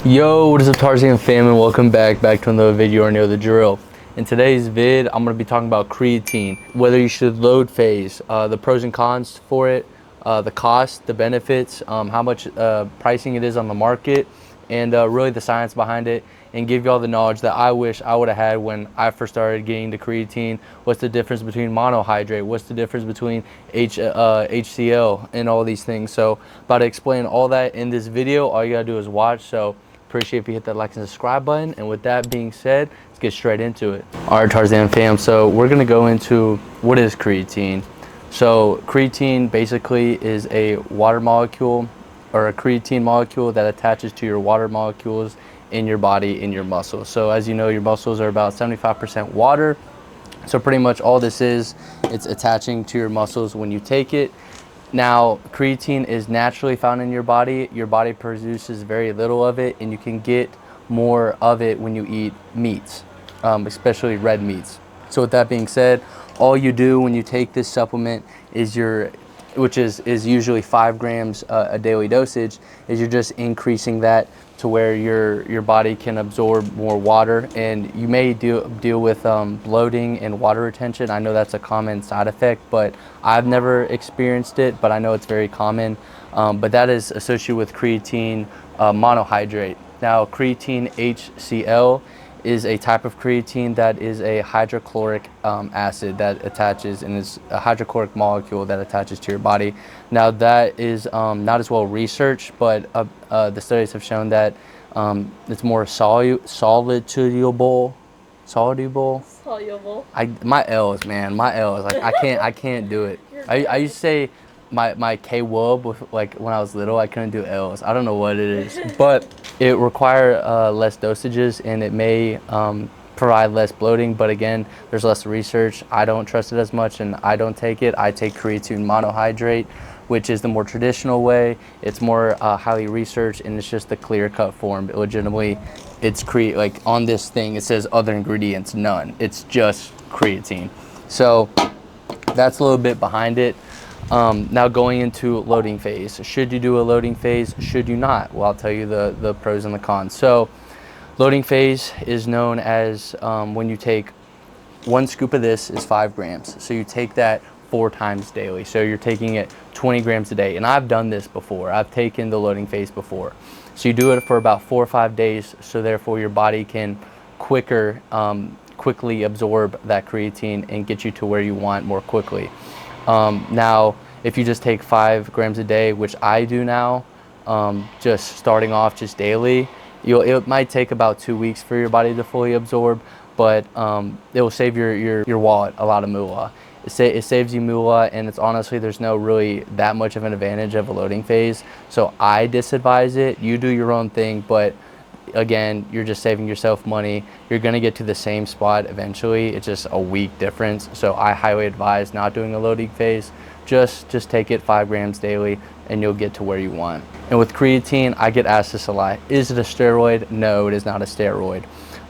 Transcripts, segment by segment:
Yo, what is up, Tarzan fam, and welcome back to another video. Or know the drill. In today's vid, I'm going to be talking about creatine, whether you should load phase, the pros and cons for it, the cost, the benefits, how much pricing it is on the market, and really the science behind it, and give you all the knowledge that I wish I would have had when I first started getting the creatine. What's the difference between monohydrate? What's the difference between HCl and all these things? So about to explain all that in this video. All you gotta do is watch. So appreciate if you hit that like and subscribe button. And with that being said, let's get straight into it. All right, Tarzan fam. So we're gonna go into what is creatine. So creatine basically is a water molecule, or a creatine molecule that attaches to your water molecules in your body, in your muscles. So as you know, your muscles are about 75% water. So pretty much all this is, it's attaching to your muscles when you take it. Now, creatine is naturally found in your body. Your body produces very little of it, and you can get more of it when you eat meats, especially red meats. So with that being said, all you do when you take this supplement is which is usually 5 grams a daily dosage, is you're just increasing that to where your body can absorb more water, and you may deal with bloating and water retention. I know that's a common side effect, but I've never experienced it, but I know it's very common. But that is associated with creatine monohydrate. Now, creatine HCl is a type of creatine that is a hydrochloric acid that attaches, and is a hydrochloric molecule that attaches to your body. Now that is not as well researched, but the studies have shown that it's more soluble. My L's, man, my L's. Like I can't do it. I used to say my K-wub with, like, when I was little, I couldn't do L's. I don't know what it is, but it requires less dosages, and it may provide less bloating. But again, there's less research. I don't trust it as much, and I don't take it. I take creatine monohydrate, which is the more traditional way. It's more highly researched, and it's just the clear-cut form. Legitimately, it's like on this thing, it says other ingredients, none. It's just creatine. So that's a little bit behind it. Now going into loading phase. Should you do a loading phase? Should you not? Well, I'll tell you the pros and the cons. So loading phase is known as when you take 1 scoop of this is 5 grams. So you take that 4 times daily. So you're taking it 20 grams a day. And I've done this before. I've taken the loading phase before. So you do it for about 4 or 5 days. So therefore your body can quickly absorb that creatine and get you to where you want more quickly. Now, if you just take 5 grams a day, which I do now, just starting off just daily, it might take about 2 weeks for your body to fully absorb, but it will save your wallet a lot of moolah. It saves you moolah, and it's honestly, there's no really that much of an advantage of a loading phase. So I disadvise it. You do your own thing, but again, you're just saving yourself money. You're going to get to the same spot eventually. It's just a week difference. So I highly advise not doing a loading phase. Just take it 5 grams daily, and you'll get to where you want. And with creatine, I get asked this a lot. Is it a steroid? No, it is not a steroid.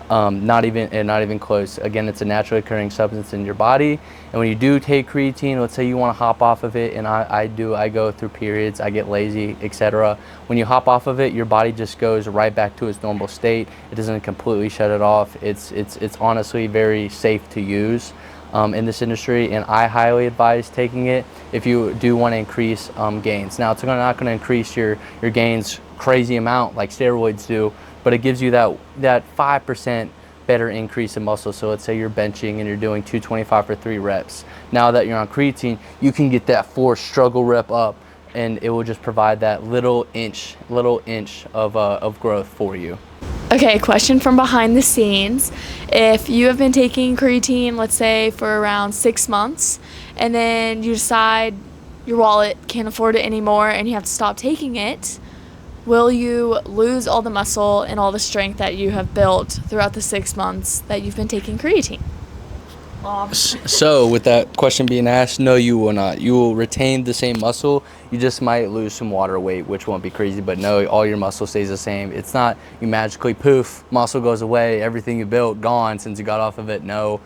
Not even close. Again, it's a naturally occurring substance in your body. And when you do take creatine, let's say you want to hop off of it, and I go through periods, I get lazy, etc. When you hop off of it, your body just goes right back to its normal state. It doesn't completely shut it off. It's honestly very safe to use in this industry, and I highly advise taking it if you do want to increase gains. Now, it's not going to increase your gains crazy amount like steroids do, but it gives you that 5% better increase in muscle. So let's say you're benching and you're doing 225 for 3 reps. Now that you're on creatine, you can get that 4 struggle rep up, and it will just provide that little inch of growth for you. Okay, question from behind the scenes. If you have been taking creatine, let's say for around 6 months, and then you decide your wallet can't afford it anymore and you have to stop taking it, will you lose all the muscle and all the strength that you have built throughout the 6 months that you've been taking creatine? So with that question being asked, no, you will not. You will retain the same muscle. You just might lose some water weight, which won't be crazy, but no, all your muscle stays the same. It's not you magically poof, muscle goes away, everything you built gone since you got off of it. No,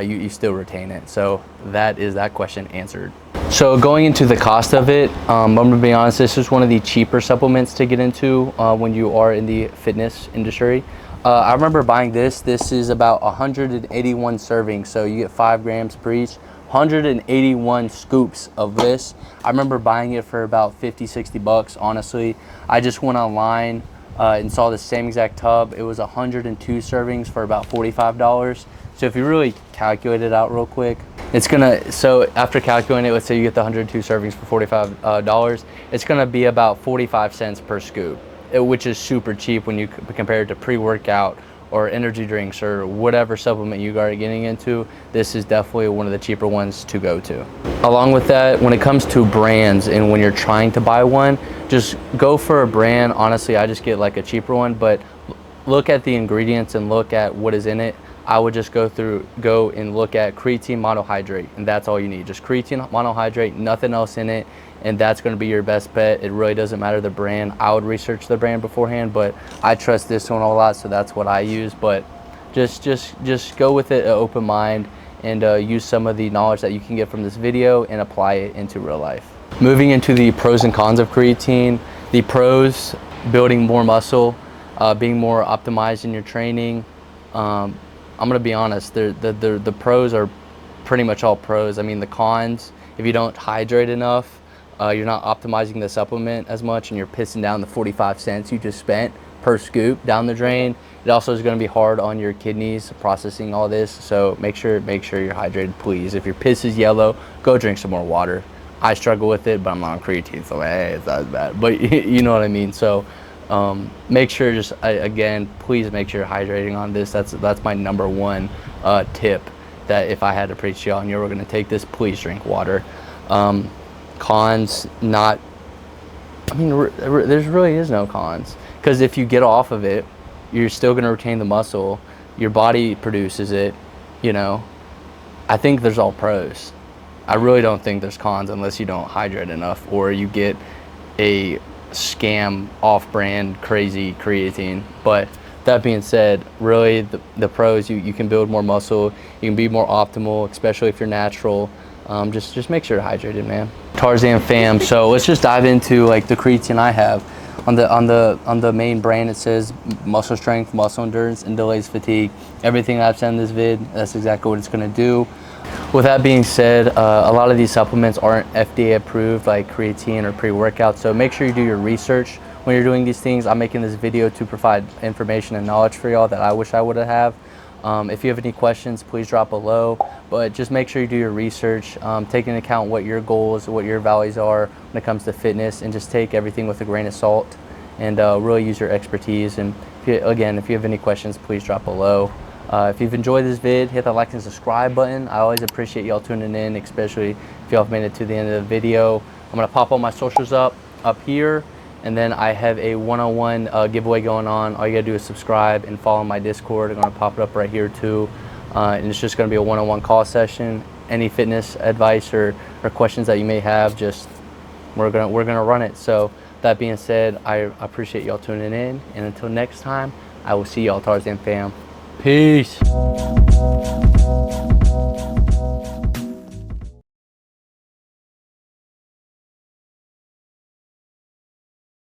you still retain it. So that is that question answered. So going into the cost of it, I'm gonna be honest, this is one of the cheaper supplements to get into when you are in the fitness industry. I remember buying this. This is about 181 servings, so you get 5 grams per each. 181 scoops of this. I remember buying it for about 50, 60 bucks, honestly. I just went online and saw the same exact tub. It was 102 servings for about $45. So if you really calculate it out real quick, it's gonna, so after calculating it, let's say you get the 102 servings for $45, it's gonna be about 45 cents per scoop, which is super cheap when you compare it to pre-workout or energy drinks or whatever supplement you are getting into. This is definitely one of the cheaper ones to go to. Along with that, when it comes to brands and when you're trying to buy one, just go for a brand. Honestly, I just get like a cheaper one, but look at the ingredients and look at what is in it. I would just go and look at creatine monohydrate, and that's all you need. Just creatine monohydrate, nothing else in it, and that's going to be your best bet. It really doesn't matter the brand. I would research the brand beforehand, but I trust this one a lot, so that's what I use. But just go with it, an open mind, and use some of the knowledge that you can get from this video and apply it into real life. Moving into the pros and cons of creatine. The pros: building more muscle, being more optimized in your training. I'm gonna be honest, the pros are pretty much all pros. I mean, the cons: if you don't hydrate enough, you're not optimizing the supplement as much, and you're pissing down the 45 cents you just spent per scoop down the drain. It also is gonna be hard on your kidneys processing all this, so make sure you're hydrated, please. If your piss is yellow, go drink some more water. I struggle with it, but I'm not on creatine, so hey, it's not as bad, but you know what I mean. So make sure, again, please make sure you're hydrating on this. That's my number one tip, that if I had to preach to y'all and you were going to take this, please drink water. Cons, not, I mean, there's really is no cons, because if you get off of it, you're still going to retain the muscle. Your body produces it, you know. I think there's all pros. I really don't think there's cons unless you don't hydrate enough or you get a scam off-brand crazy creatine. But that being said, really the pros, you can build more muscle, you can be more optimal, especially if you're natural. Just make sure you're hydrated, man. Tarzan fam, so let's just dive into like the creatine I have. On the main brand, it says muscle strength, muscle endurance, and delays fatigue. Everything I've said in this vid, that's exactly what it's gonna do. With that being said, a lot of these supplements aren't FDA approved, like creatine or pre-workout, so make sure you do your research when you're doing these things. I'm making this video to provide information and knowledge for y'all that I wish I would have. If you have any questions, please drop below, but just make sure you do your research, take into account what your goals, what your values are when it comes to fitness, and just take everything with a grain of salt and really use your expertise. And if you have any questions, please drop below. If you've enjoyed this vid, hit the like and subscribe button. I always appreciate y'all tuning in, especially if y'all have made it to the end of the video. I'm gonna pop all my socials up here, and then I have a one-on-one giveaway going on. All you gotta do is subscribe and follow my Discord. I'm gonna pop it up right here too. And it's just gonna be a one-on-one call session. Any fitness advice or questions that you may have, just we're gonna run it. So that being said, I appreciate y'all tuning in, and until next time, I will see y'all Tarzan fam. Peace.